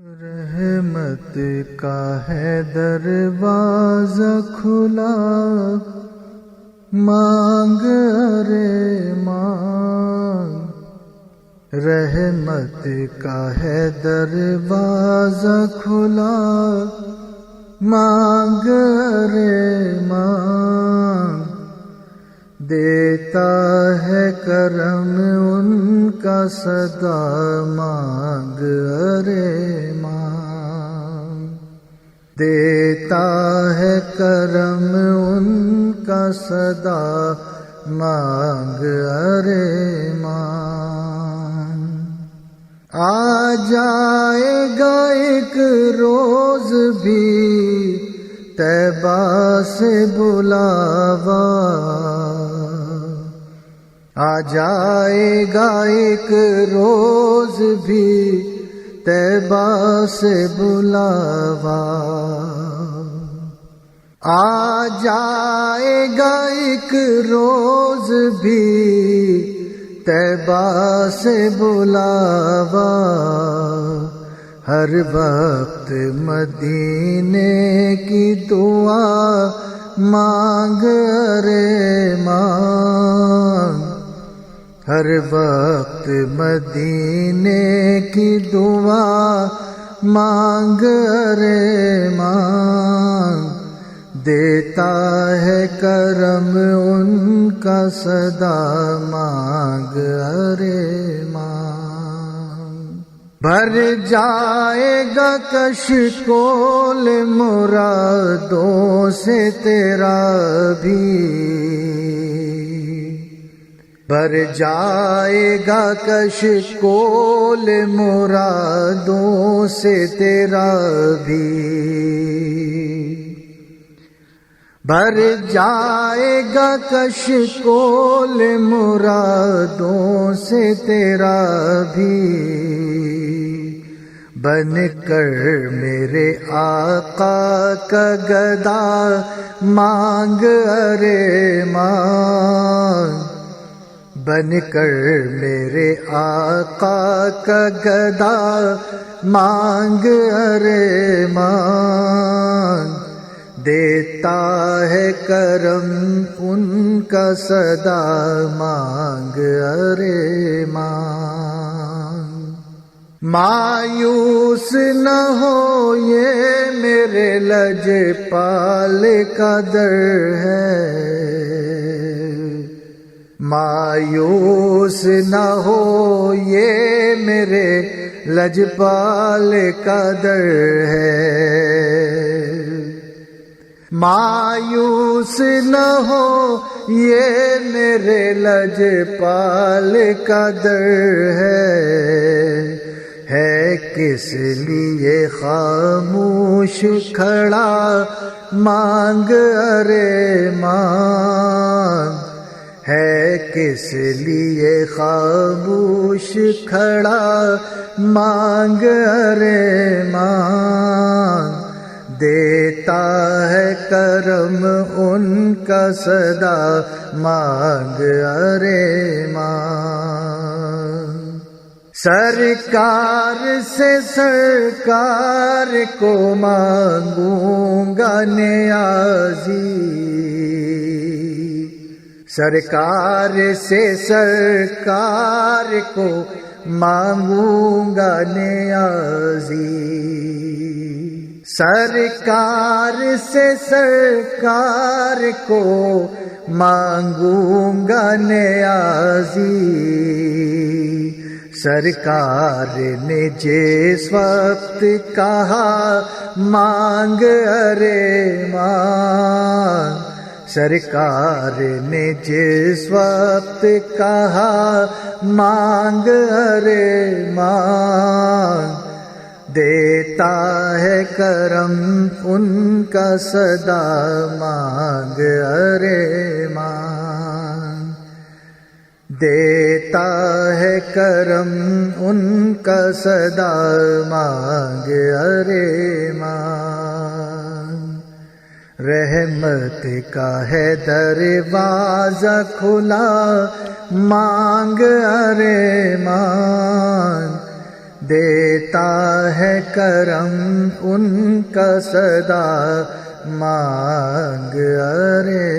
رحمت کا ہے دروازہ کھلا، مانگ ارے مانگ۔ رحمت کا ہے دروازہ کھلا، مانگ ارے مانگ۔ دیتا ہے کرم ان کا صدا، مانگ ارے مانگ۔ دیتا ہے کرم ان کا صدا، مانگ ارے مانگ۔ آ جائے گا ایک روز بھی طیبہ سے بلاوا، آ جائے گا ایک روز بھی طیبہ سے بلاوا، آ جائے گا ایک روز بھی طیبہ سے بلاوا۔ ہر وقت مدینے کی دعا، مانگ ارے مانگ۔ ہر وقت مدینے کی دعا، مانگ ارے مانگ۔ دیتا ہے کرم ان کا صدا، مانگ ارے مانگ۔ بھر جائے گا کشکول مرادوں سے تیرا بھی، بھر جائے گا کشکول مرادوں سے تیرا بھی، بھر جائے گا کشکول مرادوں سے تیرا بھی۔ بن کر میرے آقا کا گدا، مانگ ارے مانگ۔ بن کر میرے آقا کا گدا، مانگ ارے مانگ۔ دیتا ہے کرم ان کا صدا، مانگ ارے مانگ۔ مایوس نہ ہو یہ میرے لجپال کا در ہے، مایوس نہ ہو یہ میرے لجپال کا در ہے۔ مایوس نہ ہو یہ میرے لجپال کا در ہے کس لیے خاموش کھڑا، مانگ ارے مانگ۔ ہے کس لیے خاموش کھڑا، مانگ ارے مانگ۔ دیتا ہے کرم ان کا صدا، مانگ ارے مانگ۔ سرکار سے سرکار کو مانگوں گا نیازی، سرکار سے سرکار کو مانگوں گا نیازی، سرکار سے سرکار کو مانگوں گا نیازی۔ سرکار نے جس وقت کہا، مانگ ارے مانگ۔ سرکار نے جس وقت کہا، مانگ ارے مانگ۔ دیتا ہے کرم ان کا صدا، مانگ ارے مانگ۔ دیتا ہے کرم ان کا صدا، مانگ ارے مانگ۔ رحمت کا ہے دروازہ کھلا، مانگ ارے مانگ۔ دیتا ہے کرم ان کا صدا مانگ ارے